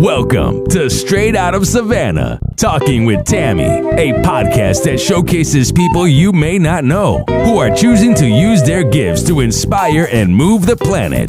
Welcome to Straight Out of Savannah, Talking with Tammi, a podcast that showcases people you may not know who are choosing to use their gifts to inspire and move the planet.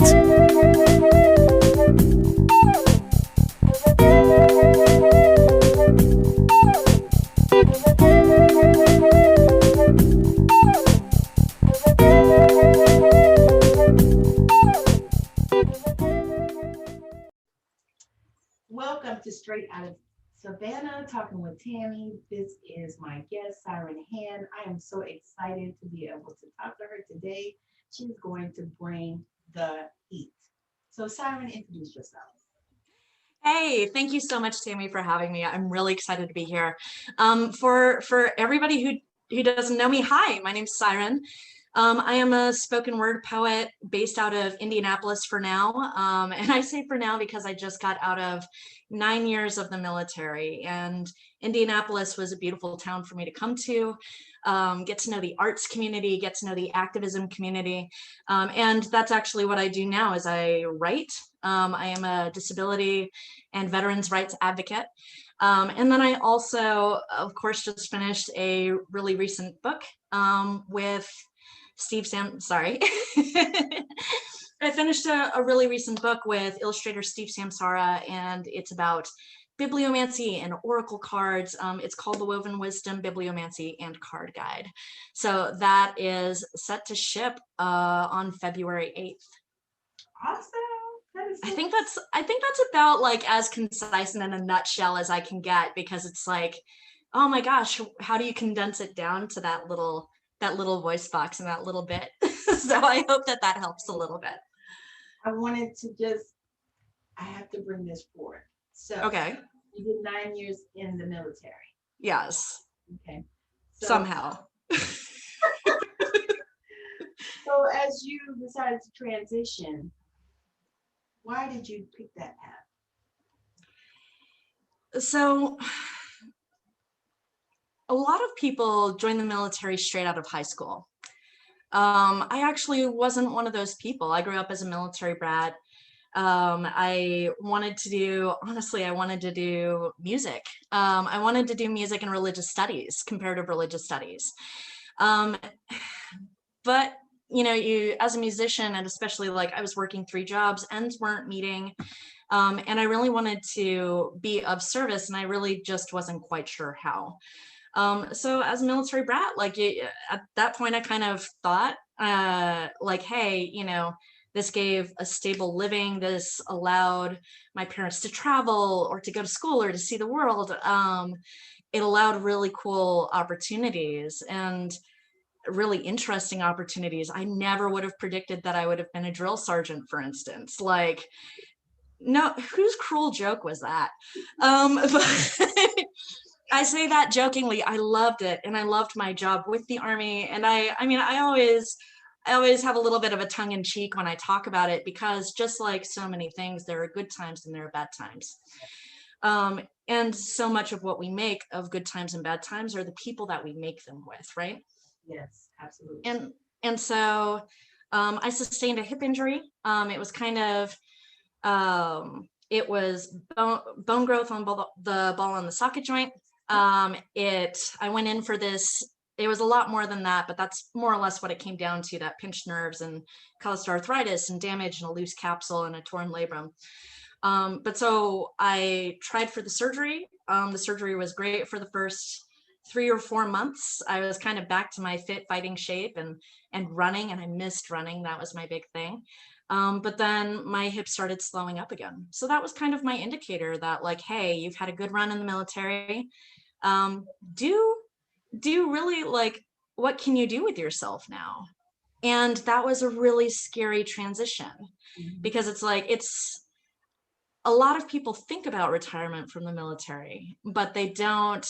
Welcome to Straight Out of Savannah, Talking with Tammi. This is my guest, Siren Hand. I am so excited to be able to talk to her today. She's going to bring the heat. So Siren, introduce yourself. Hey, thank you so much, Tammi, for having me. I'm really excited to be here. For everybody who doesn't know me, hi, my name's Siren. I am a spoken word poet based out of Indianapolis for now. And I say for now because I just got out of 9 years of the military, and Indianapolis was a beautiful town for me to come to, get to know the arts community, get to know the activism community. And that's actually what I do now is I write. I am a disability and veterans rights advocate. And then I also, of course, just finished a really recent book with I finished a really recent book with illustrator Steve Samsara, and it's about bibliomancy and oracle cards. It's called The Woven Wisdom, Bibliomancy and Card Guide. So that is set to ship on February 8th. Awesome. I think that's about like as concise and in a nutshell as I can get, because it's like, oh my gosh, how do you condense it down to that little voice box and that little bit? So I hope that helps a little bit. I wanted to I have to bring this forward. So okay. You did 9 years in the military. Yes. Okay. So, somehow. So as you decided to transition, why did you pick that path? So a lot of people join the military straight out of high school. I actually wasn't one of those people. I grew up as a military brat. I wanted to do music. I wanted to do music and religious studies, comparative religious studies. But you as a musician, and especially like I was working 3 jobs, ends weren't meeting. And I really wanted to be of service, and I really just wasn't quite sure how. So as a military brat, at that point, I kind of thought, hey, this gave a stable living. This allowed my parents to travel or to go to school or to see the world. It allowed really cool opportunities and really interesting opportunities. I never would have predicted that I would have been a drill sergeant, for instance. No, whose cruel joke was that? But I say that jokingly. I loved it, and I loved my job with the Army. And I always have a little bit of a tongue in cheek when I talk about it, because just like so many things, there are good times and there are bad times. And so much of what we make of good times and bad times are the people that we make them with, right? Yes, absolutely. And so I sustained a hip injury. It was kind of it was bone growth on the ball and the socket joint. I went in for this. It was a lot more than that, but that's more or less what it came down to, that pinched nerves and caused arthritis and damage and a loose capsule and a torn labrum. But so I tried for the surgery. The surgery was great for the first 3 or 4 months. I was kind of back to my fit fighting shape and running, and I missed running. That was my big thing. But then my hip started slowing up again. So that was kind of my indicator that, like, hey, you've had a good run in the military. Do really, like, what can you do with yourself now? And that was a really scary transition, because it's like, a lot of people think about retirement from the military, but they don't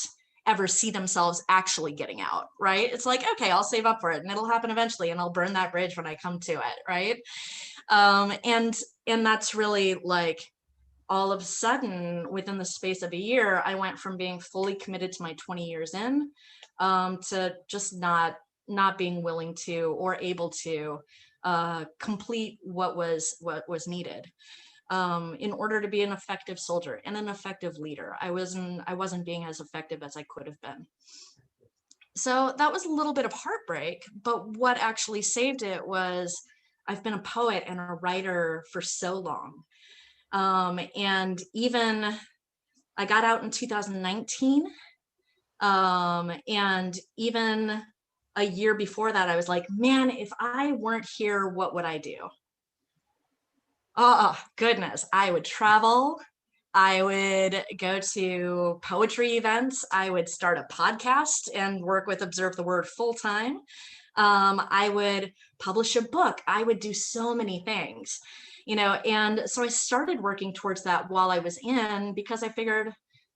ever see themselves actually getting out, right? It's like, okay, I'll save up for it and it'll happen eventually, and I'll burn that bridge when I come to it, right? And that's really like, all of a sudden, within the space of a year, I went from being fully committed to my 20 years in to just not being willing to or able to complete what was needed. in order to be an effective soldier and an effective leader. I wasn't being as effective as I could have been. So that was a little bit of heartbreak, but what actually saved it was I've been a poet and a writer for so long. And even I got out in 2019. And even a year before that, I was like, man, if I weren't here, what would I do? Oh, goodness. I would travel. I would go to poetry events. I would start a podcast and work with Observe the Word full time. I would publish a book. I would do so many things, and so I started working towards that while I was in, because I figured,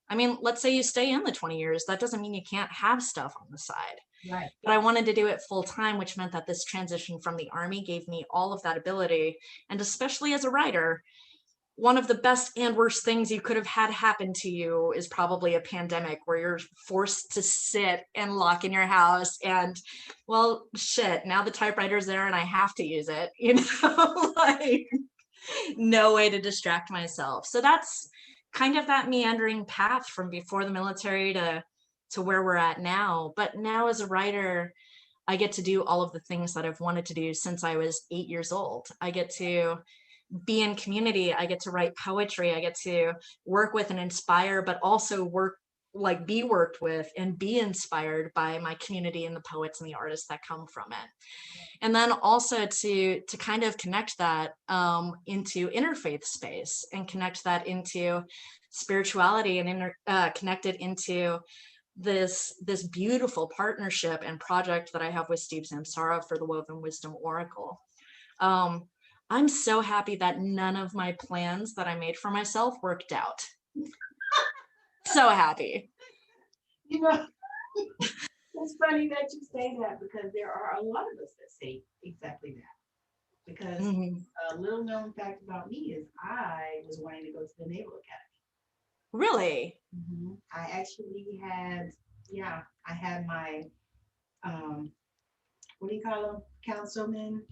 let's say you stay in the 20 years, that doesn't mean you can't have stuff on the side. Right. But I wanted to do it full time, which meant that this transition from the Army gave me all of that ability. And especially as a writer, one of the best and worst things you could have had happen to you is probably a pandemic where you're forced to sit and lock in your house and, well, shit, now the typewriter's there and I have to use it, like no way to distract myself. So that's kind of that meandering path from before the military to where we're at now. But now as a writer, I get to do all of the things that I've wanted to do since I was 8 years old. I get to be in community. I get to write poetry. I get to work with and inspire, but also be worked with and be inspired by my community and the poets and the artists that come from it. And then also to kind of connect that into interfaith space and connect that into spirituality and connect it into this beautiful partnership and project that I have with Steve Samsara for the Woven Wisdom Oracle. I'm so happy that none of my plans that I made for myself worked out. So happy. It's funny that you say that, because there are a lot of us that say exactly that. Because a little known fact about me is I was wanting to go to the Naval Academy. Really? Mm-hmm. I actually had, I had my, what do you call them? Councilman?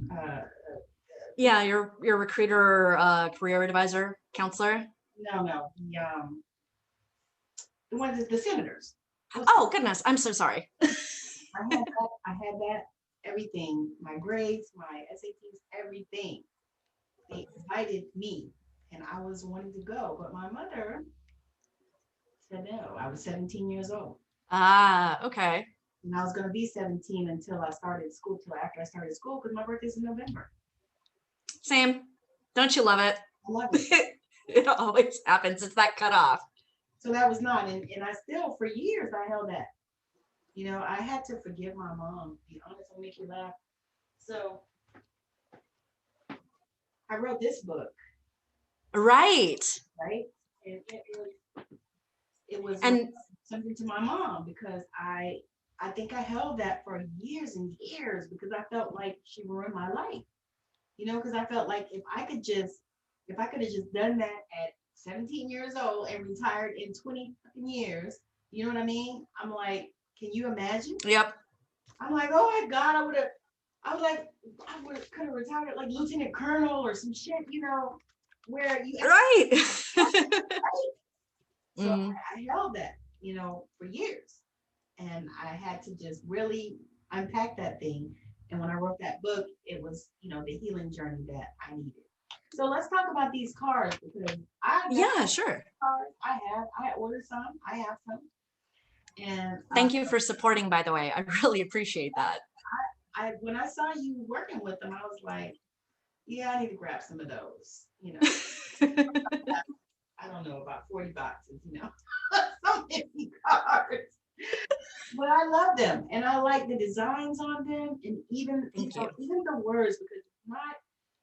Your recruiter, career advisor, counselor? No, the ones, the senators. Oh, goodness. I'm so sorry. I had that, everything, my grades, my SATs, everything. They invited me and I was wanting to go, but my mother said no. I was 17 years old. Ah, okay. And I was going to be 17 until I started school, till after I started school, because my birthday's in November. Same. Don't you love it? I love it. It always happens. It's that cutoff. So that was not, and I still, for years, I held that. I had to forgive my mom. To be honest, I'll make you laugh. So I wrote this book. Right. And it was and something to my mom, because I think I held that for years and years, because I felt like she ruined my life. Because I felt like if I could have just done that at 17 years old and retired in 20 years, you know what I mean? I'm like, can you imagine? Yep. I'm like, oh my God, I could have retired like lieutenant colonel or some shit, where you. Right. So I held that, for years, and I had to just really unpack that thing. And when I wrote that book, it was, the healing journey that I needed. So let's talk about these cards, because sure. Cards. I ordered some. I have some. And thank you for supporting, by the way. I really appreciate that. When I saw you working with them, I was like, I need to grab some of those. I don't know, about 40 boxes. So many cards. But I love them, and I like the designs on them, and even even the words, because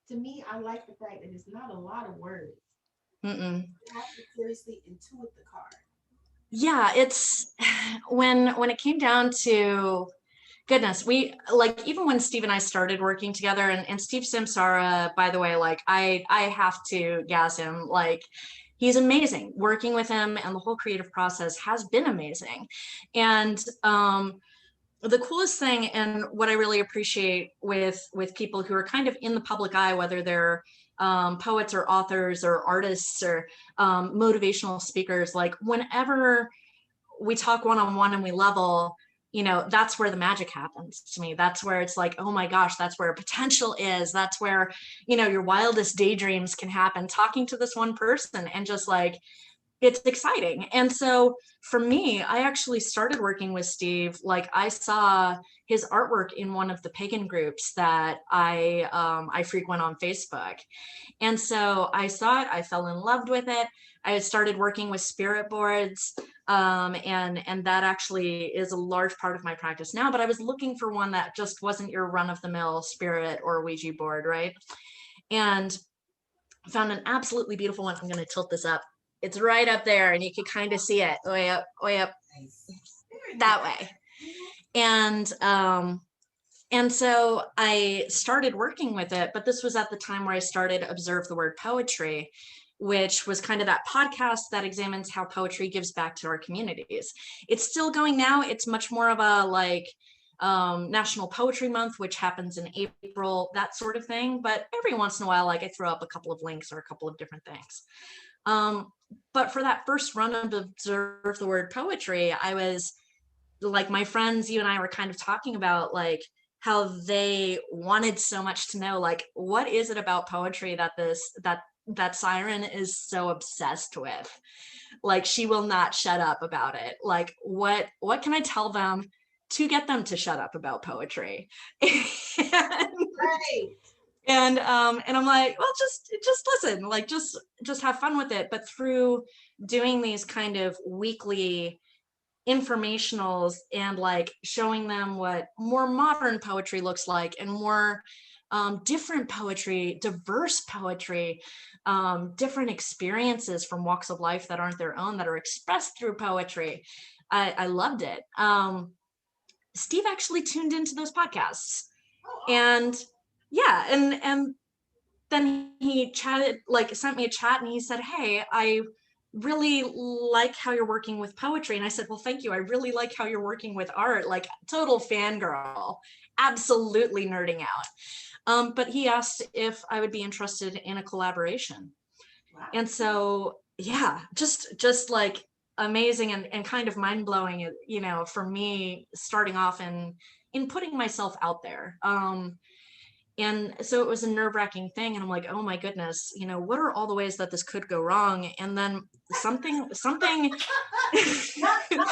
to me, I like the fact that it's not a lot of words. You have to seriously intuit the card. Yeah, it's when it came down to, goodness, we even when Steve and I started working together, and Steve Samsara, by the way, I have to gas him, he's amazing. Working with him and the whole creative process has been amazing. And the coolest thing, and what I really appreciate with people who are kind of in the public eye, whether they're poets or authors or artists or motivational speakers, like whenever we talk one-on-one and we level, you know, that's where the magic happens to me. That's where it's like, oh my gosh, that's where potential is. That's where, you know, your wildest daydreams can happen talking to this one person, and just like, it's exciting. And so for me, I actually started working with Steve. Like, I saw his artwork in one of the pagan groups that I frequent on Facebook. And so I saw it, I fell in love with it. I had started working with spirit boards, and that actually is a large part of my practice now, but I was looking for one that just wasn't your run-of-the-mill spirit or Ouija board, right? And found an absolutely beautiful one. I'm going to tilt this up. It's right up there, and you can kind of see it way up that way. And so I started working with it, but this was at the time where I started Observe the Word Poetry, which was kind of that podcast that examines how poetry gives back to our communities. It's still going now. It's much more of a like National Poetry Month, which happens in April, that sort of thing. But every once in a while, like, I throw up a couple of links or a couple of different things. But for that first run of Observe the Word Poetry, I was like, my friends, you and I were kind of talking about like how they wanted so much to know, like, what is it about poetry that Siren is so obsessed with? Like, she will not shut up about it. Like, what can I tell them to get them to shut up about poetry? Right. And I'm like, well, just listen, like, just have fun with it. But through doing these kind of weekly informationals and like showing them what more modern poetry looks like, and more different poetry, diverse poetry, different experiences from walks of life that aren't their own, that are expressed through poetry, I loved it. Steve actually tuned into those podcasts. And yeah, and then he chatted, like sent me a chat, and he said, hey, I really like how you're working with poetry. And I said, well, thank you. I really like how you're working with art. Like, total fangirl, absolutely nerding out. But he asked if I would be interested in a collaboration. Wow. And so, yeah, just like amazing and kind of mind blowing, you know, for me, starting off in putting myself out there. And so it was a nerve-wracking thing. And I'm like, oh my goodness, you know, what are all the ways that this could go wrong? And then something not what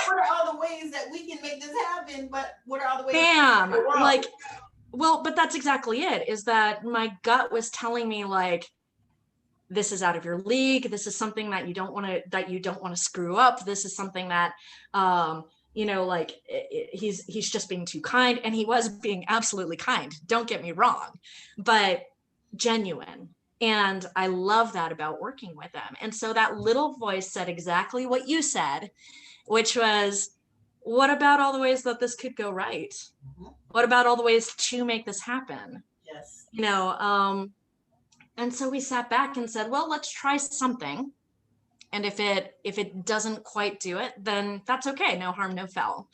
are all the ways that we can make this happen, but what are all the ways bam, like, well, but that's exactly it, is that my gut was telling me, like, this is out of your league. This is something that you don't want to screw up. This is something that you know, like, he's just being too kind. And he was being absolutely kind, don't get me wrong, but genuine. And I love that about working with them. And so that little voice said exactly what you said, which was, what about all the ways that this could go right? Mm-hmm. What about all the ways to make this happen? Yes. You know, and so we sat back and said, well, let's try something. And if it doesn't quite do it, then that's okay. No harm, no foul.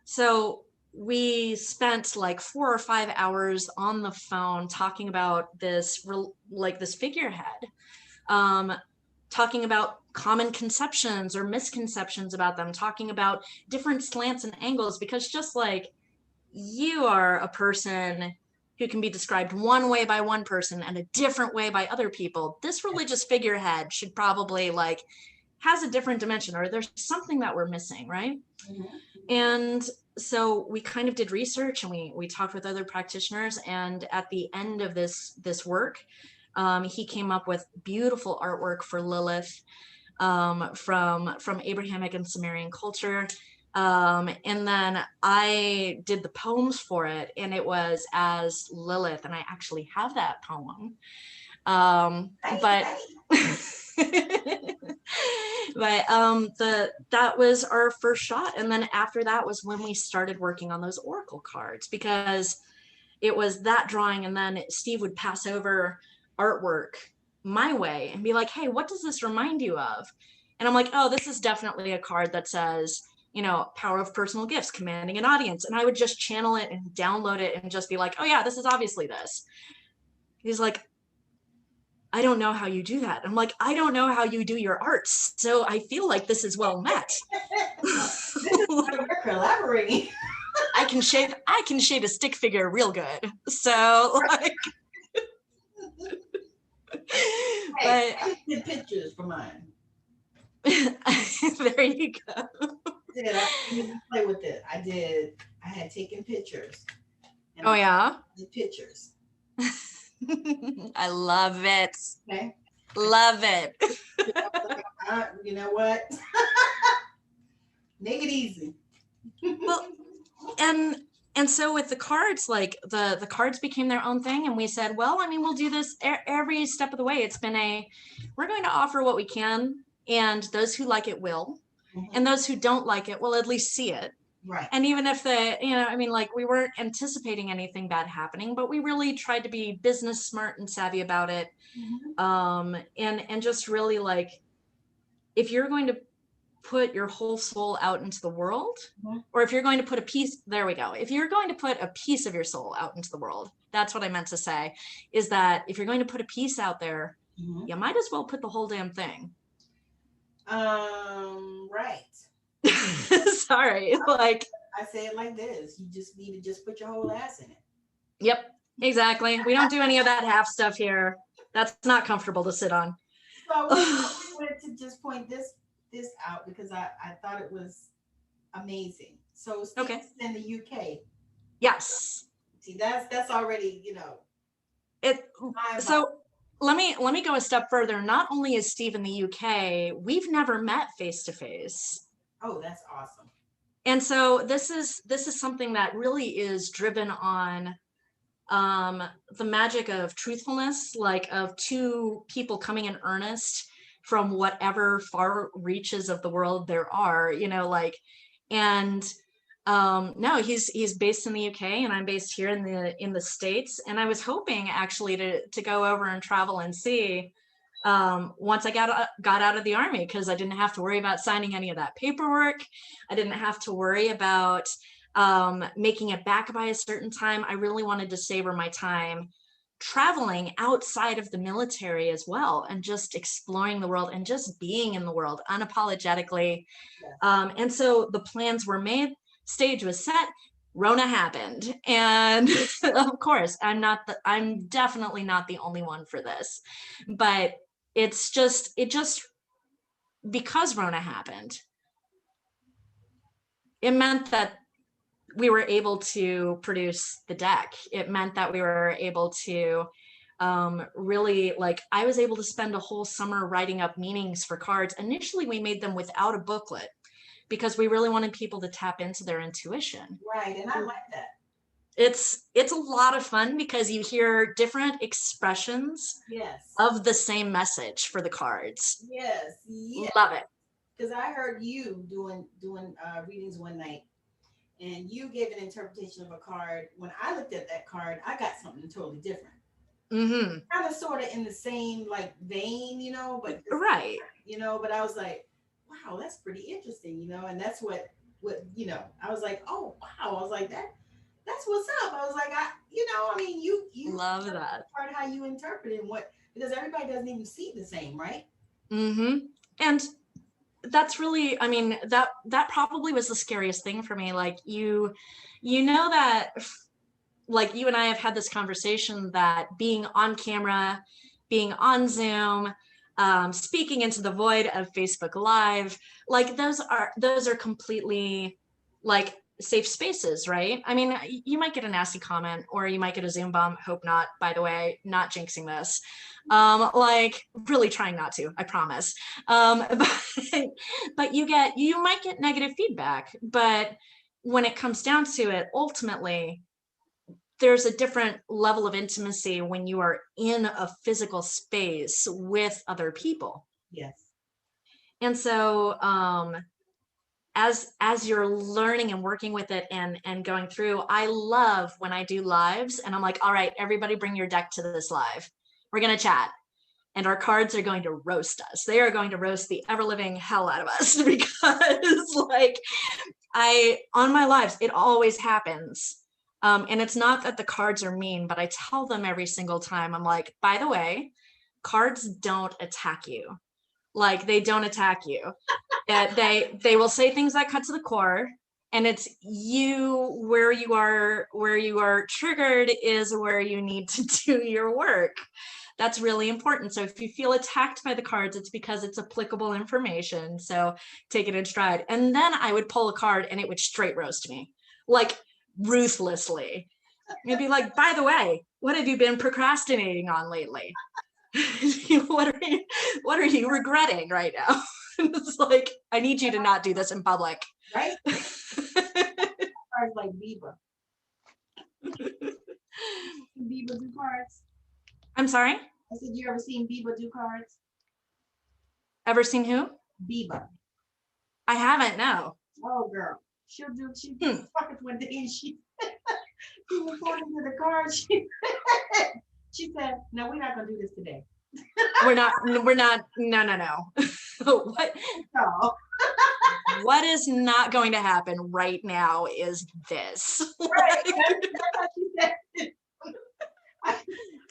So we spent like 4 or 5 hours on the phone talking about this figurehead, talking about common conceptions or misconceptions about them, talking about different slants and angles, because just like you are a person who can be described one way by one person and a different way by other people, this religious figurehead should probably like has a different dimension, or there's something that we're missing, right? Mm-hmm. And so we kind of did research, and we talked with other practitioners, and at the end of this work, he came up with beautiful artwork for Lilith, from Abrahamic and Sumerian culture. And then I did the poems for it, and it was as Lilith, and I actually have that poem. But that was our first shot. And then after that was when we started working on those oracle cards, because it was that drawing, and then Steve would pass over artwork my way and be like, hey, what does this remind you of? And I'm like, oh, this is definitely a card that says, you know, power of personal gifts, commanding an audience. And I would just channel it and download it and just be like, oh yeah, this is obviously this. He's like, I don't know how you do that. I'm like, I don't know how you do your arts. So I feel like this is well met. This is why we're collaborating. I can shade a stick figure real good. So like, Hey, I did pictures for mine. there you go. I didn't play with it. I had taken pictures. Oh yeah. The pictures. I love it. Okay. Love it. You know what? Make it easy. Well, and so with the cards, like the cards became their own thing, and we said, well, I mean, we'll do this every step of the way. It's been we're going to offer what we can, and those who like it will, and those who don't like it will at least see it. Right. And even if I mean, like, we weren't anticipating anything bad happening, but we really tried to be business smart and savvy about it. And just really, like, if you're going to put your whole soul out into the world, or if you're going to put if you're going to put a piece of your soul out into the world, that's what I meant to say, is that if you're going to put a piece out there, you might as well put the whole damn thing. Right. Sorry, like, I say it like this: you just need to just put your whole ass in it. Yep, exactly. We don't do any of that half stuff here. That's not comfortable to sit on. So we wanted to just point this out because I thought it was amazing. So Steve's in the UK. Yes. See, that's already, it. So let me go a step further. Not only is Steve in the UK, we've never met face to face. Oh, that's awesome. And so this is something that really is driven on the magic of truthfulness, like of two people coming in earnest from whatever far reaches of the world there are, no, he's based in the UK and I'm based here in the States. And I was hoping actually to go over and travel and see once I got out of the Army, because I didn't have to worry about signing any of that paperwork. I didn't have to worry about making it back by a certain time. I really wanted to savor my time traveling outside of the military as well, and just exploring the world and just being in the world unapologetically. And so the plans were made, stage was set, Rona happened. And of course, I'm definitely not the only one for this, but it just because Rona happened, it meant that we were able to produce the deck. It meant that we were able to really, like, I was able to spend a whole summer writing up meanings for cards. Initially, we made them without a booklet because we really wanted people to tap into their intuition. Right, and I like that. It's a lot of fun because you hear different expressions of the same message for the cards. Yes. Love it. Because I heard you doing readings one night, and you gave an interpretation of a card. When I looked at that card, I got something totally different. Kind of sort of in the same vein, but right. But I was like, wow, that's pretty interesting, and that's what I was like, oh wow, I was like, that's what's up. I was like, you love that part, how you interpret it, and because everybody doesn't even see the same, right? And that's really, I mean, that probably was the scariest thing for me. Like, you know that, like, you and I have had this conversation that being on camera, being on Zoom, speaking into the void of Facebook Live, like, those are completely, like, safe spaces, right? I mean, you might get a nasty comment or you might get a Zoom bomb. Hope not, by the way, not jinxing this. Like, really trying not to, I promise. But you might get negative feedback, but when it comes down to it, ultimately, there's a different level of intimacy when you are in a physical space with other people. Yes. And so, as you're learning and working with it and going through, I love when I do lives and I'm like, all right, everybody bring your deck to this live. We're going to chat. And our cards are going to roast us. They are going to roast the ever-living hell out of us because, like, on my lives, it always happens. And it's not that the cards are mean, but I tell them every single time, I'm like, by the way, cards don't attack you. Like, they don't attack you. They will say things that cut to the core, and it's where you are triggered is where you need to do your work. That's really important. So if you feel attacked by the cards, it's because it's applicable information. So take it in stride. And then I would pull a card and it would straight roast me, like ruthlessly. It'd be like, by the way, what have you been procrastinating on lately? What are you regretting right now? It's like, I need you to not do this in public. Right? Cards like Biba. Biba do cards. I'm sorry? I said, you ever seen Biba do cards? Ever seen who? Biba. I haven't, no. Oh, girl. She fucking one day and she was pointing to the cards. She said, no, we're not going to do this today. We're not, no. What? No. What is not going to happen right now is this. Right. That's what she said.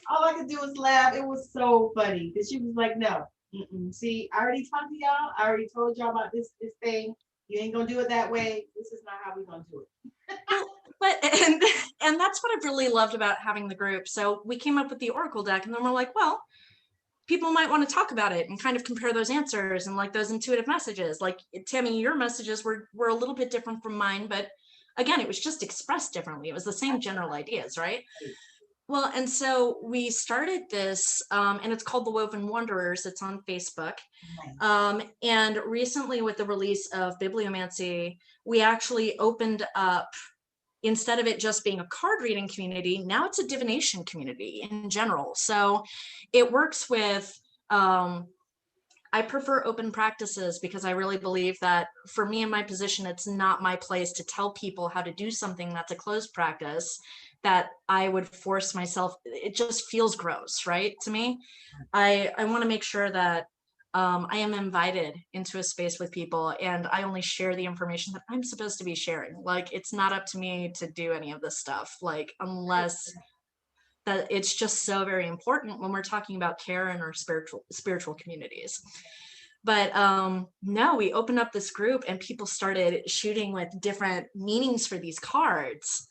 All I could do was laugh. It was so funny because she was like, no. See, I already talked to y'all. I already told y'all about this thing. You ain't going to do it that way. This is not how we're going to do it. But and that's what I've really loved about having the group. So we came up with the Oracle deck, and then we're like, well, people might want to talk about it and kind of compare those answers and like those intuitive messages. Like, Tammi, your messages were a little bit different from mine, but again, it was just expressed differently. It was the same general ideas, right? Well, and so we started this, and it's called The Woven Wanderers. It's on Facebook. And recently, with the release of Bibliomancy, we actually opened up, instead of it just being a card reading community, now it's a divination community in general. So it works with, I prefer open practices because I really believe that for me in my position, it's not my place to tell people how to do something that's a closed practice that I would force myself. It just feels gross, right? To me, I want to make sure that I am invited into a space with people and I only share the information that I'm supposed to be sharing. Like, it's not up to me to do any of this stuff, like, unless that it's just so very important when we're talking about care in our spiritual communities. But no, we opened up this group and people started shooting with different meanings for these cards.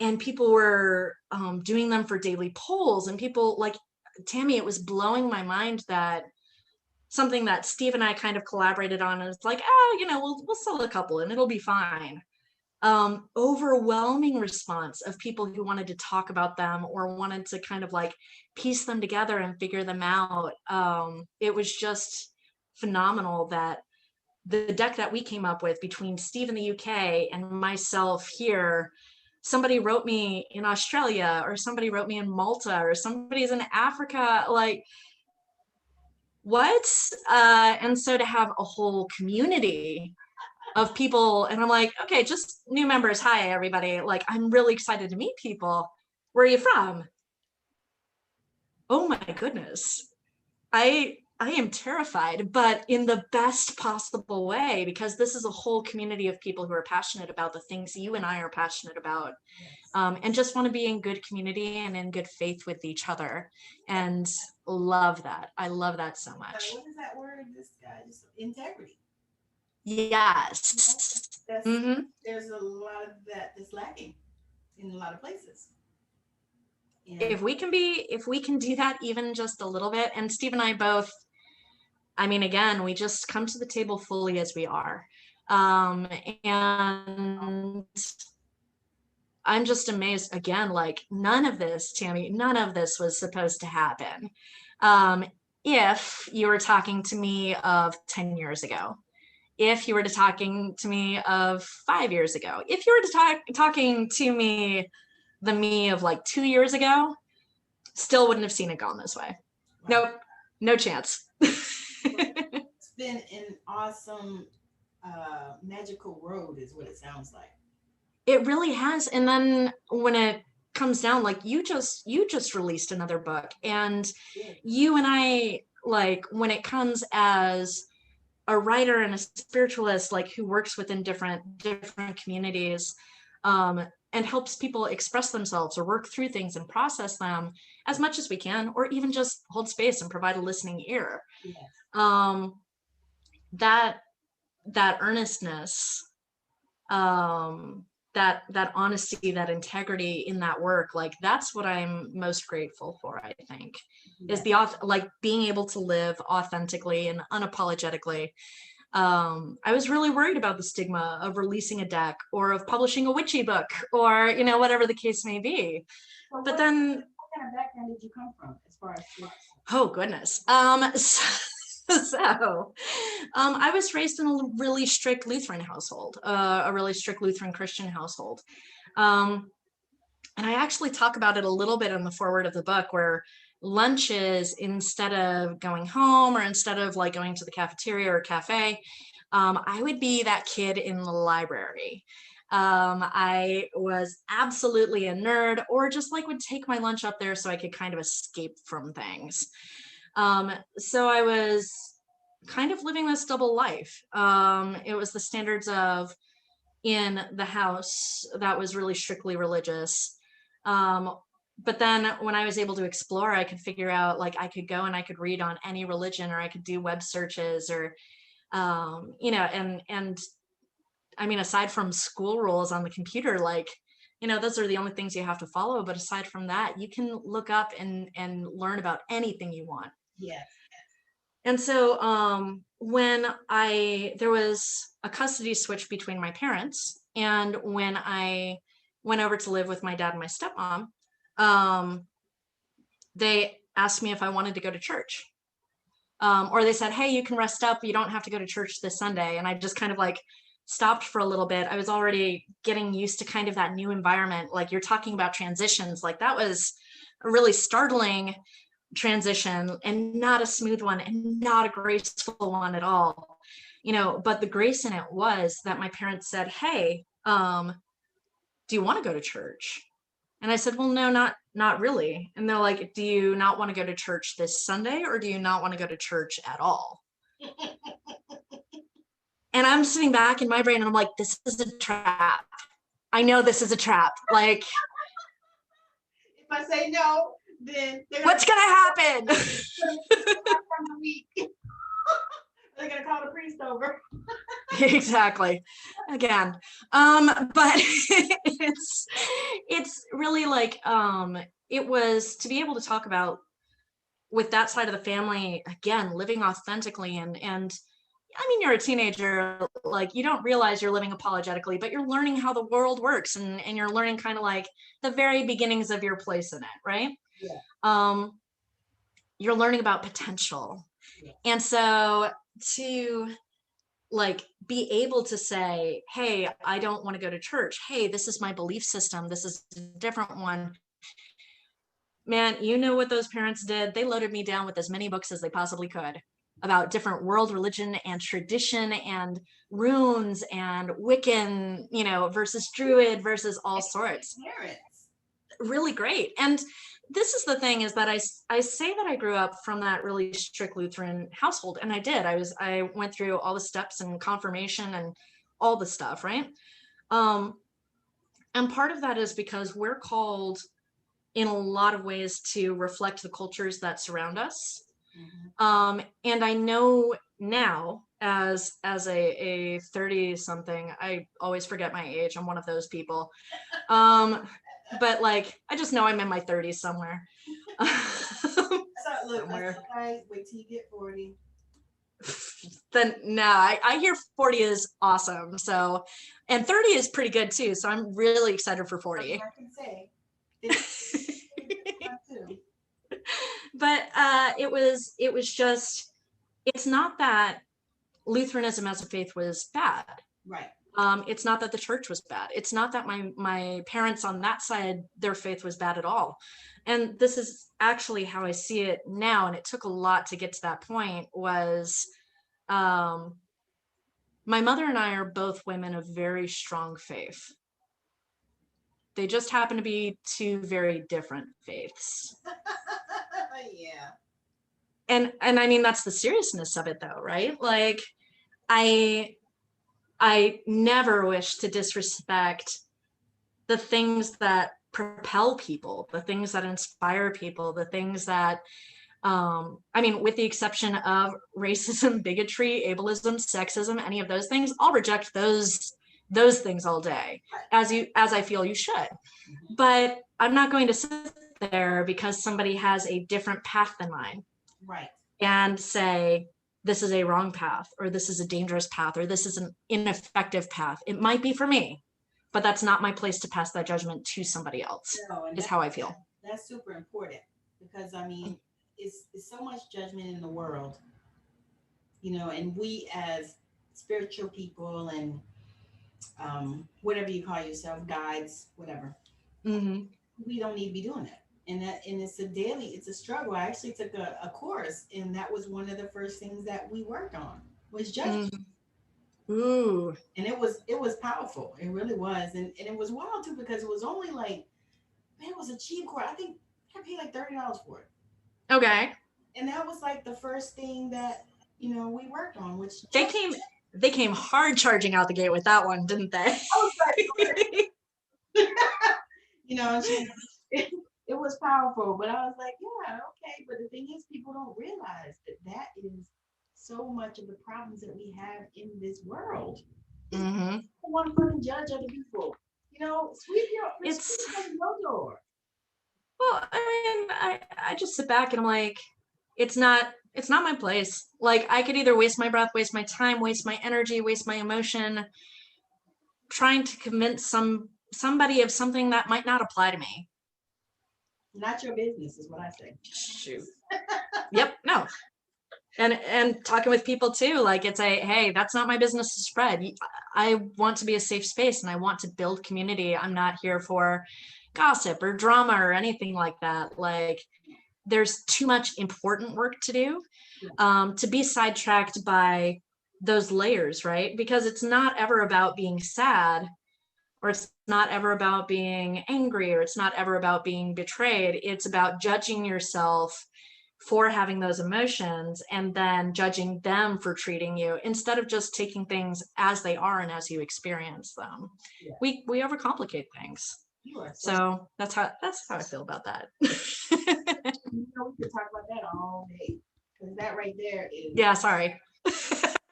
And people were doing them for daily polls, and people like, Tammi, it was blowing my mind that something that Steve and I kind of collaborated on is like, we'll sell a couple and it'll be fine. Overwhelming response of people who wanted to talk about them or wanted to kind of like piece them together and figure them out. It was just phenomenal that the deck that we came up with between Steve in the UK and myself here, somebody wrote me in Australia, or somebody wrote me in Malta, or somebody's in Africa, like, what? And so to have a whole community of people, and I'm like, okay, just new members, hi everybody, like, I'm really excited to meet people. Where are you from? Oh my goodness. I am terrified, but in the best possible way, because this is a whole community of people who are passionate about the things you and I are passionate about, and just want to be in good community and in good faith with each other, and love that. I love that so much. What is that word? This guy, just integrity. Yes. There's a lot of that that's lacking in a lot of places. And if we can do that even just a little bit, and Steve and I both, I mean, again, we just come to the table fully as we are. And I'm just amazed again, like, none of this, Tammi, none of this was supposed to happen. If you were talking to me of 10 years ago, if you were talking to me of 5 years ago, if you were talking to me, the me of like 2 years ago, still wouldn't have seen it gone this way. Wow. Nope, no chance. It's been an awesome, magical road is what it sounds like. It really has. And then when it comes down, like, you just released another book, and you and I, like, when it comes as a writer and a spiritualist, like, who works within different communities, and helps people express themselves or work through things and process them as much as we can, or even just hold space and provide a listening ear. Yes. That earnestness, that honesty, that integrity in that work, like that's what I'm most grateful for, I think, is like being able to live authentically and unapologetically. I was really worried about the stigma of releasing a deck or of publishing a witchy book or, you know, whatever the case may be. So but then what kind of background did you come from as far as books? Oh goodness. I was raised in a really strict Lutheran household, a really strict Lutheran Christian household. And I actually talk about it a little bit in the foreword of the book, where lunches, instead of going home or instead of like going to the cafeteria or cafe, I would be that kid in the library. I was absolutely a nerd, or just like would take my lunch up there so I could kind of escape from things. So I was kind of living this double life. It was the standards of in the house that was really strictly religious. But then when I was able to explore, I could figure out, like, I could go and I could read on any religion, or I could do web searches, or, you know, and I mean, aside from school rules on the computer, like, you know, those are the only things you have to follow. But aside from that, you can look up and learn about anything you want. Yes. And so when there was a custody switch between my parents, and when I went over to live with my dad and my stepmom, they asked me if I wanted to go to church. Or they said, hey, you can rest up. You don't have to go to church this Sunday. And I just kind of like stopped for a little bit. I was already getting used to kind of that new environment. Like, you're talking about transitions. Like, that was a really startling transition, and not a smooth one, and not a graceful one at all, you know. But the grace in it was that my parents said, hey, do you want to go to church? And I said, well, no, not really. And they're like, do you not want to go to church this Sunday, or do you not want to go to church at all? And I'm sitting back in my brain and I'm like, this is a trap. I know this is a trap. Like, if I say no, then what's gonna happen? They're gonna call the priest over. Exactly. Again. But it's really like, it was to be able to talk about with that side of the family, again, living authentically. And I mean, you're a teenager, like, you don't realize you're living apologetically, but you're learning how the world works, and you're learning kind of like the very beginnings of your place in it, right? Yeah. You're learning about potential. Yeah. And so to like be able to say, hey, I don't want to go to church. Hey, this is my belief system. This is a different one. Man, you know what those parents did? They loaded me down with as many books as they possibly could about different world religion and tradition and runes and Wiccan, you know, versus Druid versus all sorts. Parents. Really great. And this is the thing, is that I say that I grew up from that really strict Lutheran household, and I did. I went through all the steps and confirmation and all the stuff, right? And part of that is because we're called in a lot of ways to reflect the cultures that surround us. Mm-hmm. And I know now, as a 30 something, I always forget my age. I'm one of those people. But like, I just know I'm in my 30s somewhere. So look, guys, wait till you get 40. Then no, I hear 40 is awesome. So, and 30 is pretty good too. So I'm really excited for 40. I can say. But it was just, it's not that Lutheranism as a faith was bad. Right. It's not that the church was bad. It's not that my parents on that side, their faith was bad at all. And this is actually how I see it now. And it took a lot to get to that point. Was my mother and I are both women of very strong faith. They just happen to be two very different faiths. Yeah. And I mean, that's the seriousness of it though, right? Like, I never wish to disrespect the things that propel people, the things that inspire people, the things that, I mean, with the exception of racism, bigotry, ableism, sexism, any of those things, I'll reject those things all day, as I feel you should. But I'm not going to sit there because somebody has a different path than mine. Right. And say, this is a wrong path, or this is a dangerous path, or this is an ineffective path. It might be for me, but that's not my place to pass that judgment to somebody else, is how I feel. That's super important, because I mean, it's so much judgment in the world, you know, and we as spiritual people and whatever you call yourself, guides, whatever, we don't need to be doing that. And it's a struggle. I actually took a course, and that was one of the first things that we worked on was judgment. Ooh. And it was powerful. It really was. And it was wild too, because it was only like, man, it was a cheap course. I think I paid like $30 for it. Okay. And that was like the first thing that, you know, we worked on, which they came hard charging out the gate with that one, didn't they? I was like, you know, it was powerful, but I was like, yeah, okay. But the thing is, people don't realize that is so much of the problems that we have in this world. People want to fucking judge other people. You know, sweep your door. Well, I mean, I just sit back and I'm like, it's not my place. Like, I could either waste my breath, waste my time, waste my energy, waste my emotion, trying to convince somebody of something that might not apply to me. Not your business is what I say. Shoot. Yep. No. And talking with people too, like, it's hey, that's not my business to spread. I want to be a safe space, and I want to build community. I'm not here for gossip or drama or anything like that. Like, there's too much important work to do to be sidetracked by those layers, right? Because it's not ever about being sad, or it's not ever about being angry, or it's not ever about being betrayed. It's about judging yourself for having those emotions and then judging them for treating you, instead of just taking things as they are and as you experience them. Yeah. We overcomplicate things. So that's how I feel about that. You know, we could talk about that all day, because that right there is. Yeah, sorry. I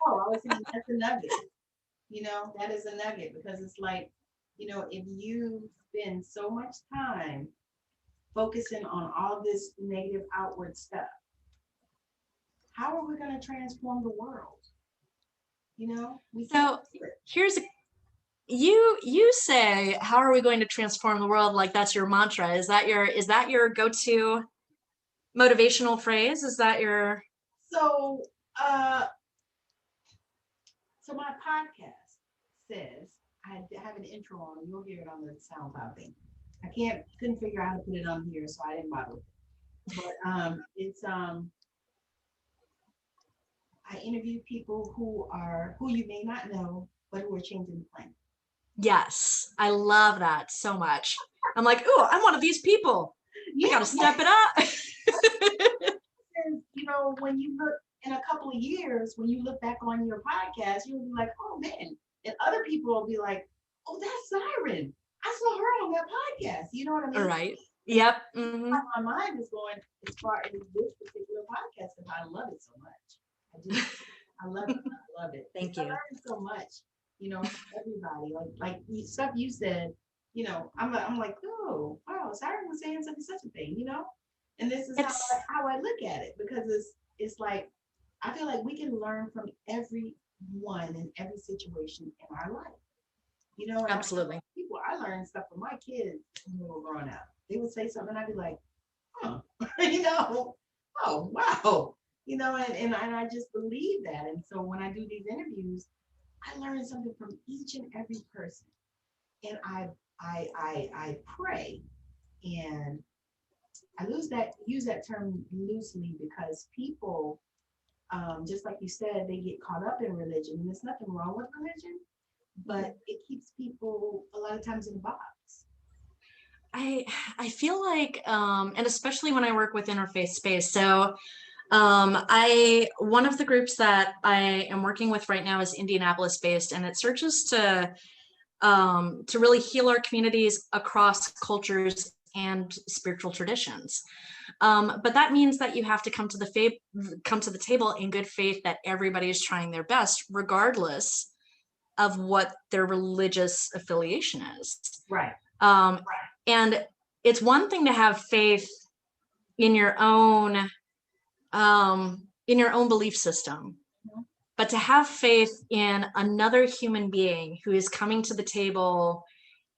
was saying that's a nugget. You know, that is a nugget, because it's like, you know, if you spend so much time focusing on all this negative outward stuff, how are we going to transform the world? You know, you say, how are we going to transform the world? Like, that's your mantra. Is that your go-to motivational phrase? Is that your? So my podcast says, I have an intro on, you'll hear it on the SoundCloud thing. I couldn't figure out how to put it on here, so I didn't bother with it. But it's I interview people who you may not know, but who are changing the planet. Yes, I love that so much. I'm like, ooh, I'm one of these people. Yeah, I gotta step it up. And, you know, when you look in a couple of years, when you look back on your podcast, you'll be like, oh man. And other people will be like, oh, that's Siren. I saw her on that podcast. You know what I mean? Right. Yep. My mind is going as far as this particular podcast, because I love it so much. I love it. I love it. Thank you. I learned so much, you know, everybody. Like stuff you said, you know, I'm like, oh, wow, Siren was saying such a thing, you know? And this is how I look at it, because it's like, I feel like we can learn from everyone in every situation in our life. You know, absolutely. I learned stuff from my kids when they were growing up. They would say something, I'd be like, oh, you know, oh, wow. You know, and I just believe that. And so when I do these interviews, I learn something from each and every person. And I pray, and I use that term loosely, because people, just like you said, they get caught up in religion, and there's nothing wrong with religion, but it keeps people a lot of times in a box. I feel like, and especially when I work with interfaith space. So one of the groups that I am working with right now is Indianapolis based, and it searches to to really heal our communities across cultures and spiritual traditions. But that means that you have to come to the table in good faith that everybody is trying their best, regardless of what their religious affiliation is. Right. And it's one thing to have faith in your own belief system, but to have faith in another human being who is coming to the table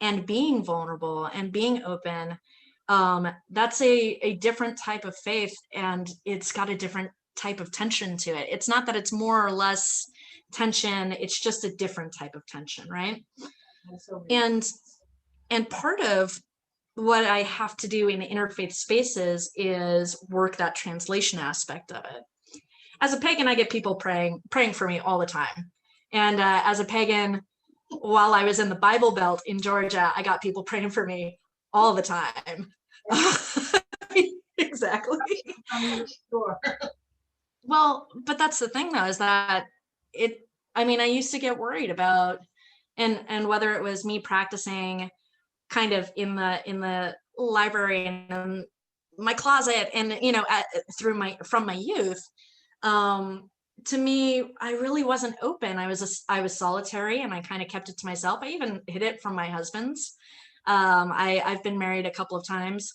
and being vulnerable and being open, that's a different type of faith, and it's got a different type of tension to it. It's not that it's more or less tension, it's just a different type of tension, right? And part of what I have to do in interfaith spaces is work that translation aspect of it. As a pagan, I get people praying for me all the time. And as a pagan, while I was in the Bible Belt in Georgia, I got people praying for me all the time. Exactly. Sure. Well, but that's the thing though, is that I used to get worried about, and whether it was me practicing kind of in the library and in my closet, and from my youth, to me, I really wasn't open. I was solitary, and I kind of kept it to myself. I even hid it from my husband's. I've been married a couple of times.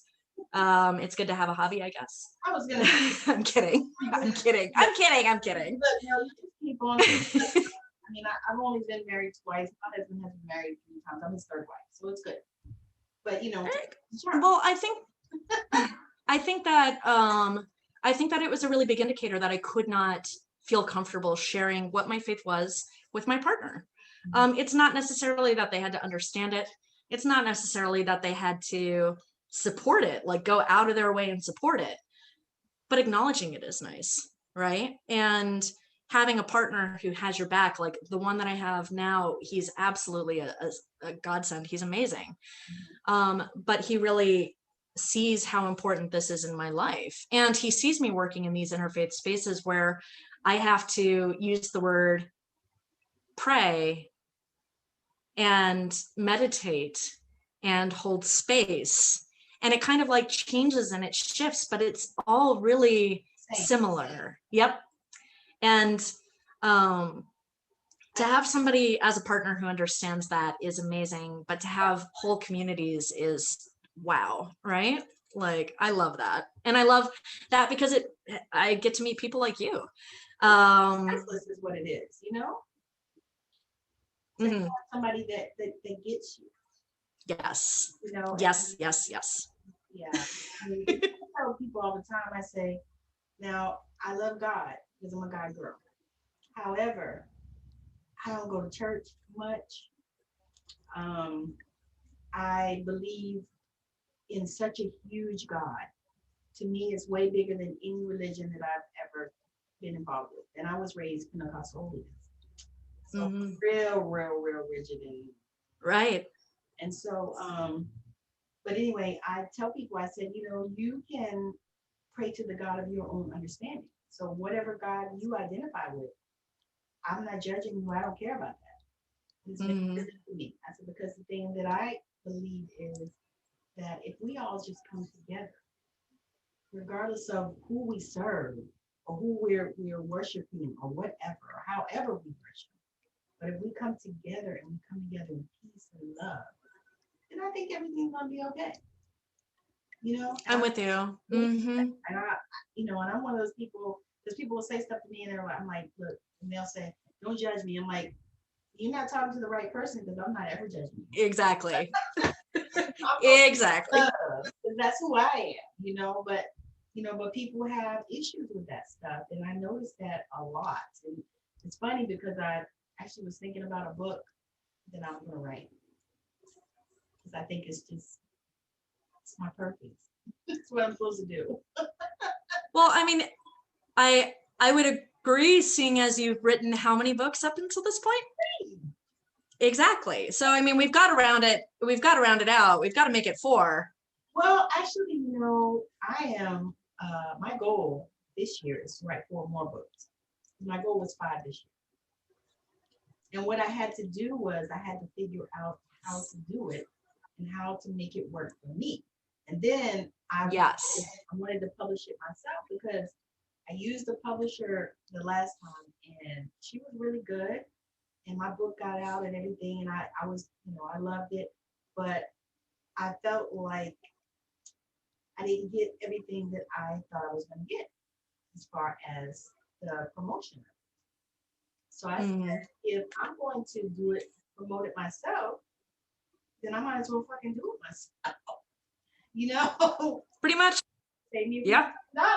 It's good to have a hobby, I guess. I was gonna. I'm kidding. I'm kidding. But no, you just keep on. I've only been married twice. My husband has been married 3 times. I'm his 3rd wife, so it's good. But well, I think that it was a really big indicator that I could not feel comfortable sharing what my faith was with my partner. It's not necessarily that they had to understand it. It's not necessarily that they had to support it, like go out of their way and support it, but acknowledging it is nice, right? And having a partner who has your back, like the one that I have now, he's absolutely a godsend. He's amazing. But he really sees how important this is in my life. And he sees me working in these interfaith spaces where I have to use the word pray and meditate and hold space. And it kind of like changes and it shifts, but it's all really similar. Yep. And to have somebody as a partner who understands that is amazing, but to have whole communities is wow, right? Like, I love that. And I love that because I get to meet people like you. Priceless is what it is, Mm-hmm. Somebody that gets you. Yes. Yes. Yeah. I tell people all the time, I say, now I love God because I'm a God girl. However, I don't go to church much. I believe in such a huge God. To me, it's way bigger than any religion that I've ever been involved with. And I was raised Pentecostal holiness. So real rigid. Right. And so, but anyway, I tell people, I said, you can pray to the God of your own understanding. So whatever God you identify with, I'm not judging you. I don't care about that. It's important to me. I said, because the thing that I believe is that if we all just come together, regardless of who we serve or who we're worshiping or whatever, or however we worship, but if we come together and we come together in peace and love, then I think everything's gonna be okay. I'm with you. Mm-hmm. And and I'm one of those people, because people will say stuff to me and I'm like, look, and they'll say, don't judge me. I'm like, you're not talking to the right person because I'm not ever judging you. Exactly. Exactly. That's who I am, but people have issues with that stuff. And I noticed that a lot. And it's funny because I actually was thinking about a book that I'm going to write. Because I think it's my purpose. It's what I'm supposed to do. Well, I would agree, seeing as you've written how many books up until this point? 3. Exactly. So we've got to round it out. We've got to make it 4. Well, actually, I am my goal this year is to write 4 more books. My goal was 5 this And what I had to do was I had to figure out how to do it and how to make it work for me. And then Yes. I wanted to publish it myself because I used the publisher the last time and she was really good. And my book got out and everything. And I was, I loved it. But I felt like I didn't get everything that I thought I was going to get as far as the promotion. So I said, if I'm going to do it, promote it myself, then I might as well fucking do it myself. Pretty much. Save me $50, So I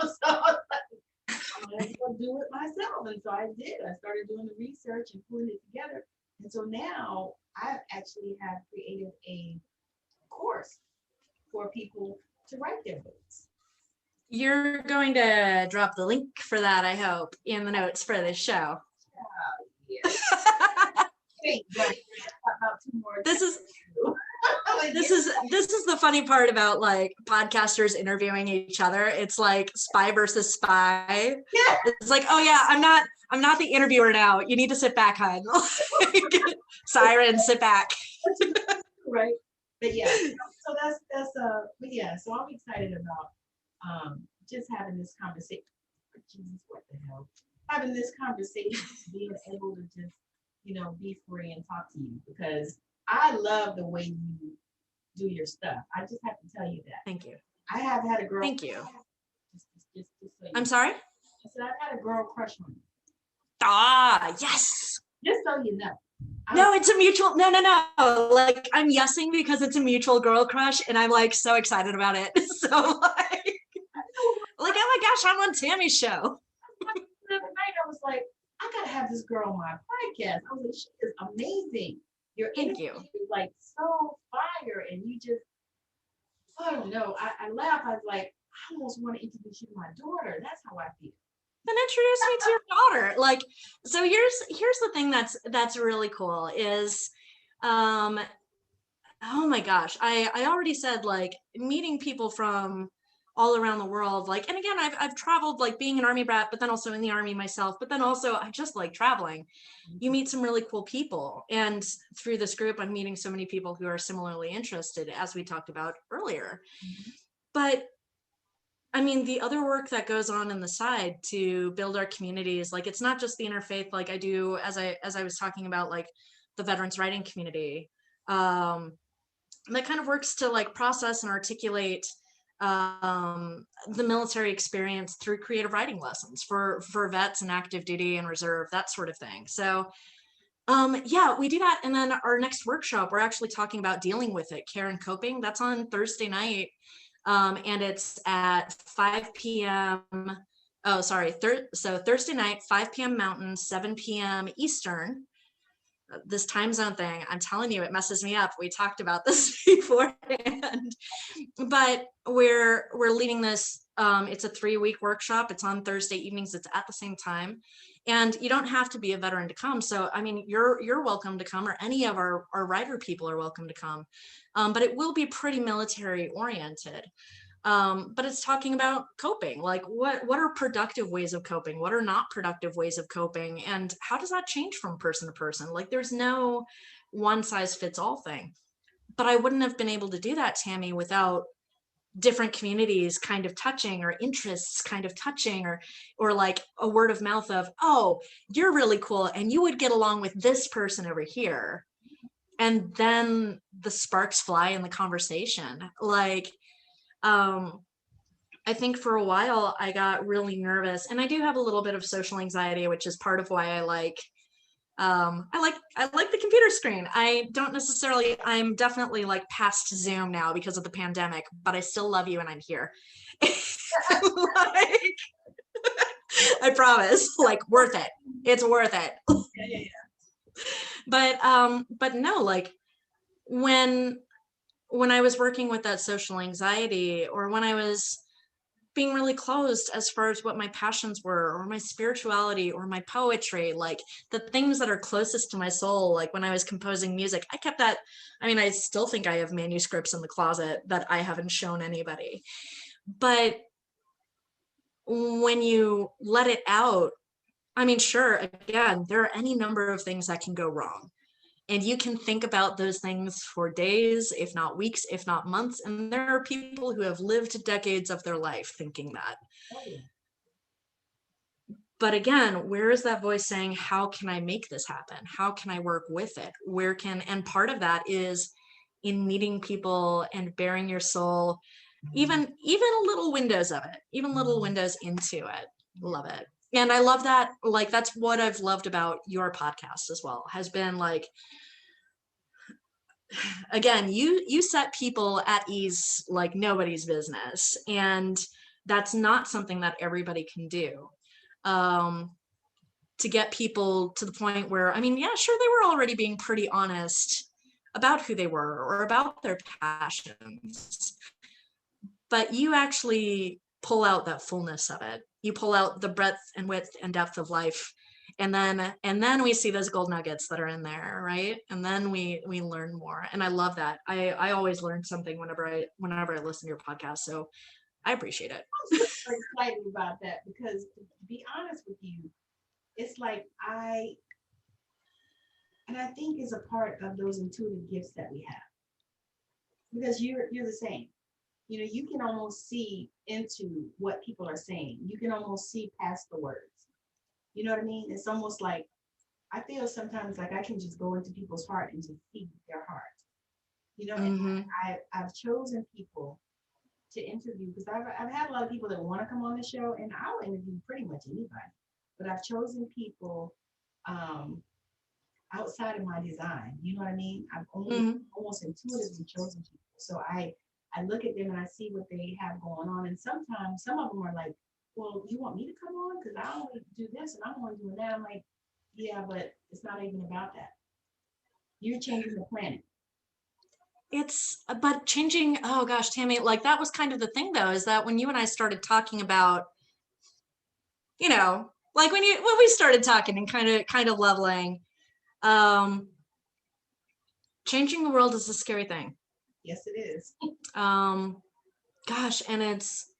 was like, I might as well do it myself. And so I did. I started doing the research and putting it together. And so now I actually have created a course for people to write their books. You're going to drop the link for that, I hope, in the notes for this show. Yeah. This is the funny part about like podcasters interviewing each other. It's like spy versus spy. Yeah. It's like, oh yeah, I'm not the interviewer now. You need to sit back, hon. Siren, sit back. Right. But yeah, so that's but yeah, so I'm excited about just having this conversation. Jesus, what the hell? Having this conversation, being able to just, be free and talk to you because I love the way you do your stuff. I just have to tell you that. Thank you. I have had a girl. Thank you. Just so I'm sorry? I said I've had a girl crush on you. Ah, yes. Just so you know. No, it's a mutual. No. Like I'm yesing because it's a mutual girl crush, and I'm like so excited about it. So like, oh my gosh, I'm on Tammy's show. The other night I was like, I gotta have this girl on my podcast. I was like, she is amazing. Your Thank energy you. is like so fire, and you just, I don't know. I laugh. I was like, I almost want to introduce you to my daughter. That's how I feel. Then introduce me to your daughter. Like, so here's the thing that's really cool is, oh my gosh, I already said like meeting people from all around the world, like, and again, I've traveled, like being an Army brat, but then also in the Army myself, but then also I just like traveling. You meet some really cool people. And through this group, I'm meeting so many people who are similarly interested, as we talked about earlier. But I mean, the other work that goes on the side to build our communities, like it's not just the interfaith, like I do, as I was talking about, like the veterans writing community, that kind of works to like process and articulate the military experience through creative writing lessons for vets and active duty and reserve, that sort of thing. So yeah, we do that. And then our next workshop, we're actually talking about dealing with it, care and coping. That's on Thursday night. And it's at 5 p.m. Oh, sorry. So Thursday night, 5 p.m. Mountain, 7 p.m. Eastern. This time zone thing, I'm telling you, it messes me up. We talked about this beforehand, but we're leading this. It's a 3-week workshop. It's on Thursday evenings. It's at the same time, and you don't have to be a veteran to come. So, I mean, you're welcome to come, or any of our writer people are welcome to come. But it will be pretty military oriented. But it's talking about coping, like what are productive ways of coping, what are not productive ways of coping, and how does that change from person to person? Like there's no one size fits all thing. But I wouldn't have been able to do that, Tammi, without different communities kind of touching, or interests kind of touching, or like a word of mouth of, oh, you're really cool and you would get along with this person over here. And then the sparks fly in the conversation. Like, I think for a while I got really nervous, and I do have a little bit of social anxiety, which is part of why I like the computer screen. I'm definitely like past Zoom now because of the pandemic, but I still love you and I'm here. Like, I promise, like worth it. It's worth it. Yeah. But no, like when I was working with that social anxiety, or when I was being really closed as far as what my passions were, or my spirituality, or my poetry, like the things that are closest to my soul, like when I was composing music, I kept that. I mean, I still think I have manuscripts in the closet that I haven't shown anybody. But when you let it out, I mean, sure, again, there are any number of things that can go wrong. And you can think about those things for days, if not weeks, if not months. And there are people who have lived decades of their life thinking that. Oh, yeah. But again, where is that voice saying, how can I make this happen? How can I work with it? And part of that is in meeting people and bearing your soul, even little windows of it, even little windows into it. Love it. And I love that. Like, that's what I've loved about your podcast as well, has been like, again, you set people at ease like nobody's business. And that's not something that everybody can do. To get people to the point where, I mean, yeah, sure, they were already being pretty honest about who they were or about their passions, but you actually pull out that fullness of it. You pull out the breadth and width and depth of life. And then we see those gold nuggets that are in there, right? And then we learn more. And I love that. I always learn something whenever I listen to your podcast. So I appreciate it. I'm super excited about that because, to be honest with you, it's like I think is a part of those intuitive gifts that we have, because you're the same. You know, you can almost see into what people are saying. You can almost see past the words. You know what I mean? It's almost like I feel sometimes like I can just go into people's heart and just see their heart. You know, and I've chosen people to interview because I've had a lot of people that want to come on the show, and I'll interview pretty much anybody. But I've chosen people outside of my design. You know what I mean? I've only almost intuitively chosen people. So I look at them and I see what they have going on. And sometimes some of them are like, well, you want me to come on? Because I only do this and I'm only doing that. I'm like, yeah, but it's not even about that. You're changing the planet. But changing, oh gosh, Tammi, like that was kind of the thing though, is that when you and I started talking about, you know, like when we started talking and kind of leveling, changing the world is a scary thing. Yes, it is. Gosh, and it's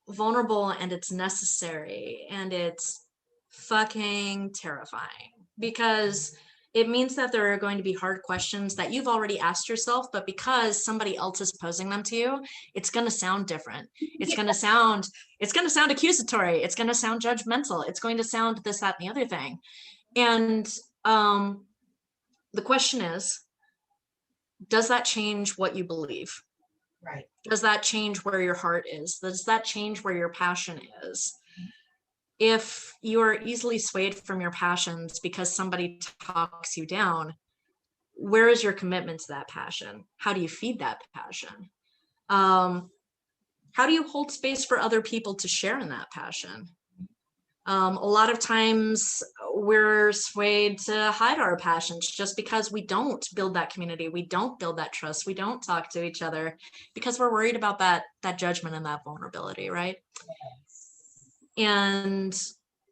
vulnerable and it's necessary and it's fucking terrifying because it means that there are going to be hard questions that you've already asked yourself, but because somebody else is posing them to you, it's going to sound different. It's going to sound accusatory. It's going to sound judgmental. It's going to sound this, that, and the other thing. And the question is, does that change what you believe? Right. Does that change where your heart is? Does that change where your passion is? If you are easily swayed from your passions because somebody talks you down, where is your commitment to that passion? How do you feed that passion? How do you hold space for other people to share in that passion? A lot of times we're swayed to hide our passions just because we don't build that community. We don't build that trust. We don't talk to each other because we're worried about that judgment and that vulnerability, right? And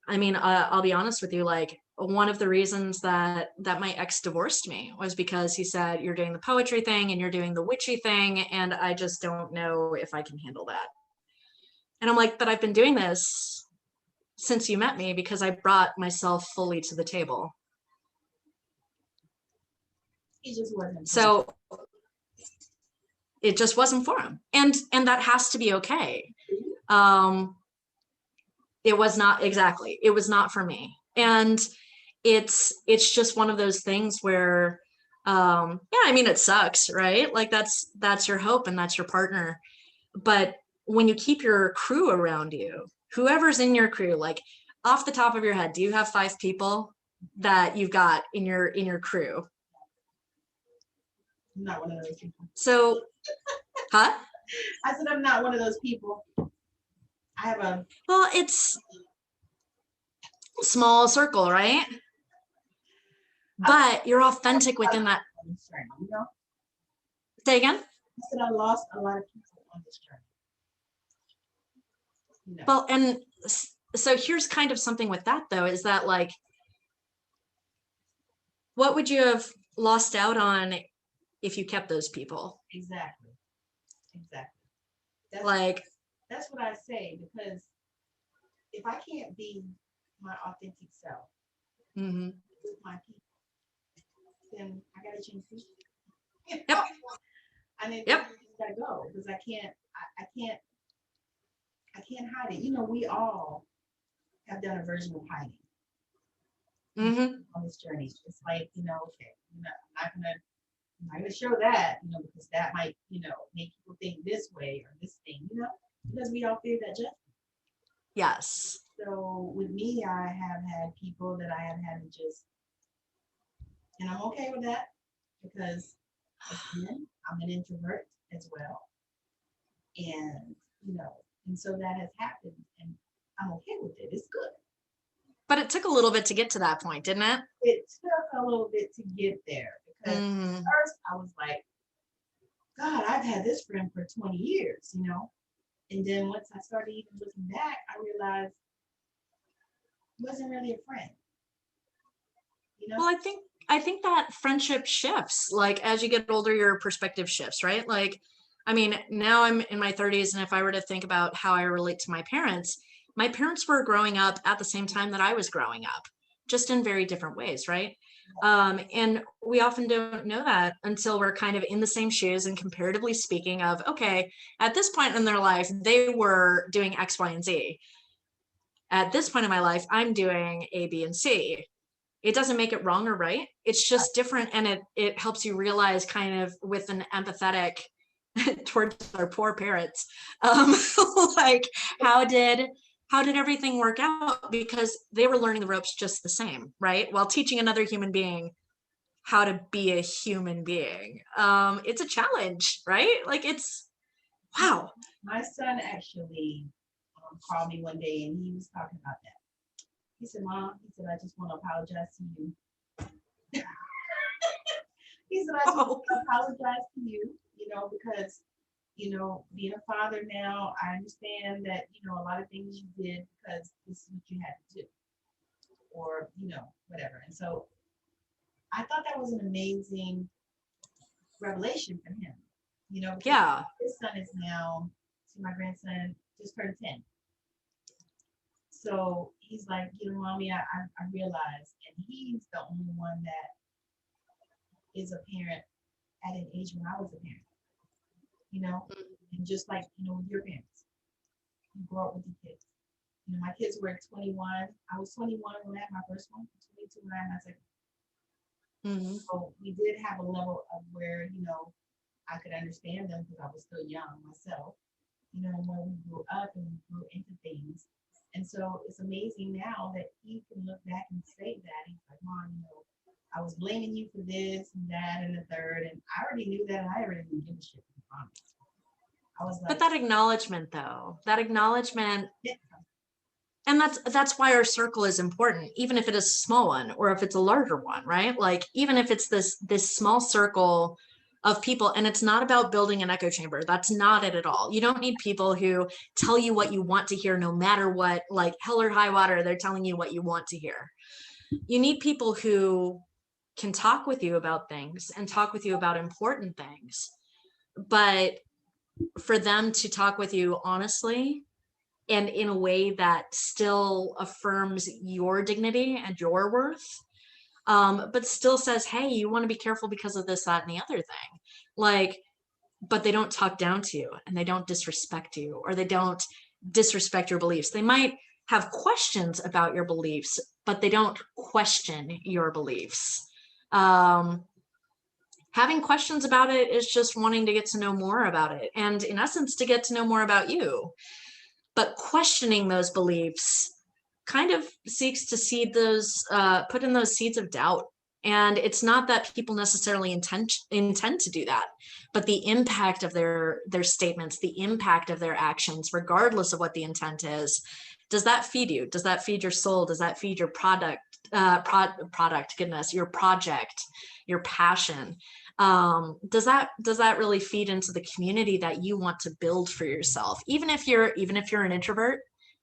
I mean, I'll be honest with you, like one of the reasons that my ex divorced me was because he said, you're doing the poetry thing and you're doing the witchy thing, and I just don't know if I can handle that. And I'm like, but I've been doing this since you met me because I brought myself fully to the table. It just wasn't. So it just wasn't for him. And that has to be okay. It was not, exactly. It was not for me. And it's just one of those things where, yeah, I mean, it sucks, right? Like that's your hope and that's your partner. But when you keep your crew around you, whoever's in your crew, like off the top of your head, do you have 5 people that you've got in your crew? I'm not one of those people. So, huh? I said, I'm not one of those people. I have well, it's a small circle, right? But you're authentic within that. You know? Say again? I said I lost a lot of people on this journey. You know? Well, and so here's kind of something with that though, is that like, what would you have lost out on if you kept those people? Exactly. That's what I say, because if I can't be my authentic self Mm-hmm. with my people, then I gotta change people. Yep. I need Yep. to go because I can't hide it. We all have done a version of hiding Mm-hmm. on this journey. It's like, okay, I'm not gonna show that, because that might, make people think this way or this thing, because we all fear that judgment. Yes. So with me, I have had people that I have had to just, and I'm okay with that because again, I'm an introvert as well. And, and so that has happened and I'm okay with it. It's good. But it took a little bit to get to that point, didn't it? It took a little bit to get there because Mm. first I was like, God, I've had this friend for 20 years, And then once I started even looking back, I realized it wasn't really a friend, Well, I think that friendship shifts. Like as you get older, your perspective shifts, right? Like, I mean, now I'm in my 30s, and if I were to think about how I relate to my parents were growing up at the same time that I was growing up, just in very different ways, right? And we often don't know that until we're kind of in the same shoes and comparatively speaking of, okay, at this point in their life, they were doing X, Y, and Z. At this point in my life, I'm doing A, B, and C. It doesn't make it wrong or right. It's just different. And it helps you realize kind of with an empathetic towards our poor parents, like how did everything work out? Because they were learning the ropes just the same, right? While teaching another human being how to be a human being. It's a challenge, right? Like it's, wow. My son actually called me one day and he was talking about that. He said, Mom, I just want to apologize to you. He said, I just want to apologize to you, because, being a father now, I understand that, a lot of things you did because this is what you had to do or, whatever. And so I thought that was an amazing revelation for him, Yeah. his son is now, see, my grandson just turned 10. So he's like, Mommy, I realized, and he's the only one that is a parent at an age when I was a parent, and just like, with your parents, you grow up with your kids. My kids were 21. I was 21 when I had my first one, 22 when I had my second. Mm-hmm. So we did have a level of where, I could understand them because I was still young myself, and when we grew up and we grew into things. And so it's amazing now that he can look back and say that. He's like, Mom, I was blaming you for this and that and the third. And I already knew that. And I already didn't give a shit. I was like, but that acknowledgement though, yeah. and that's why our circle is important, even if it is a small one or if it's a larger one, right? Like even if it's this small circle of people, and it's not about building an echo chamber. That's not it at all. You don't need people who tell you what you want to hear, no matter what, like hell or high water, they're telling you what you want to hear. You need people who can talk with you about things and talk with you about important things, but for them to talk with you honestly and in a way that still affirms your dignity and your worth, but still says, hey, you want to be careful because of this, that, and the other thing. Like, but they don't talk down to you and they don't disrespect you, or they don't disrespect your beliefs. They might have questions about your beliefs, but they don't question your beliefs. Having questions about it is just wanting to get to know more about it, and in essence, to get to know more about you. But questioning those beliefs kind of seeks to seed those, put in those seeds of doubt. And it's not that people necessarily intend to do that, but the impact of their statements, the impact of their actions, regardless of what the intent is, does that feed you? Does that feed your soul? Does that feed your product, goodness, your project, your passion? Does that really feed into the community that you want to build for yourself? Even if you're an introvert,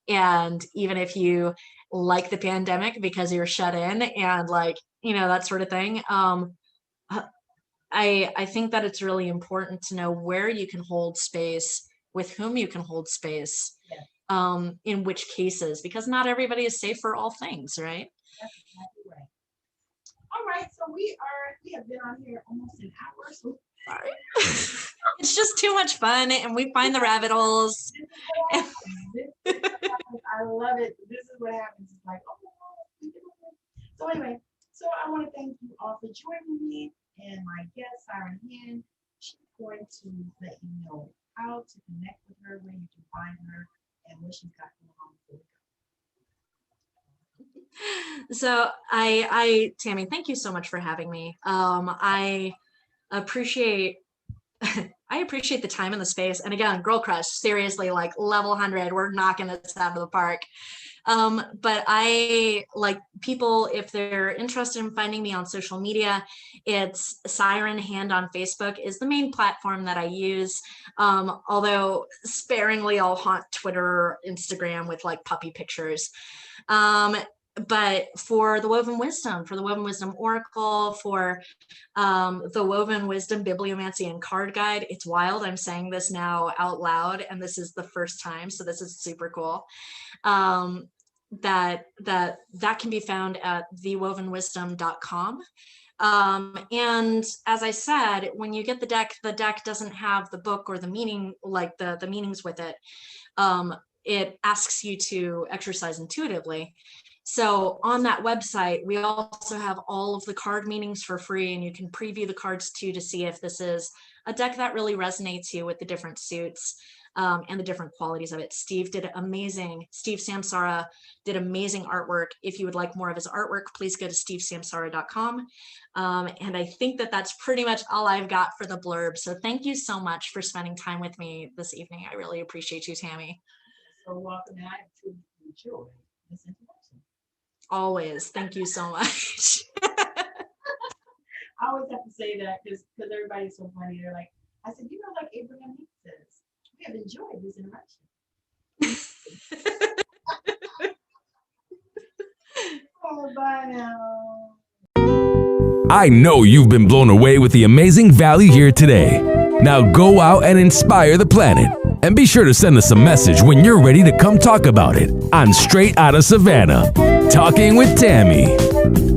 and even if you like the pandemic because you're shut in and like, that sort of thing. I think that it's really important to know where you can hold space, with whom you can hold space, in which cases, because not everybody is safe for all things, right? That's exactly right. All right, so we have been on here almost an hour. So sorry. It's just too much fun, and we find the rabbit holes. This is what happens. I love it. This is what happens. It's like, oh, so anyway, so I want to thank you all for joining me, and my guest, Siren Hand. She's going to let you know how to connect with her, where you can find her, and what she's got going on before we go. So Tammi, thank you so much for having me. I appreciate the time and the space. And again, Girl Crush, seriously, like level 100, we're knocking this out of the park. But I like people, if they're interested in finding me on social media, it's Siren Hand on Facebook is the main platform that I use. Although sparingly, I'll haunt Twitter, Instagram with like puppy pictures. But for the Woven Wisdom, Oracle, for the Woven Wisdom Bibliomancy and Card Guide, it's wild. I'm saying this now out loud, and this is the first time, so this is super cool. That can be found at thewovenwisdom.com. And as I said, when you get the deck doesn't have the book or the meaning, like the meanings with it. It asks you to exercise intuitively. So on that website, we also have all of the card meanings for free, and you can preview the cards too to see if this is a deck that really resonates you with the different suits and the different qualities of it. Steve Samsara did amazing artwork. If you would like more of his artwork, please go to stevesamsara.com. And I think that's pretty much all I've got for the blurb. So thank you so much for spending time with me this evening. I really appreciate you, Tammi. So welcome, and I have truly enjoyed this introduction. Always. Thank you so much. I always have to say that because everybody's so funny. They're like, I said, like Abraham says, we have enjoyed this interaction. Oh, bye now. I know you've been blown away with the amazing value here today. Now go out and inspire the planet. And be sure to send us a message when you're ready to come talk about it on Straight Outta Savannah, Talking with Tammi.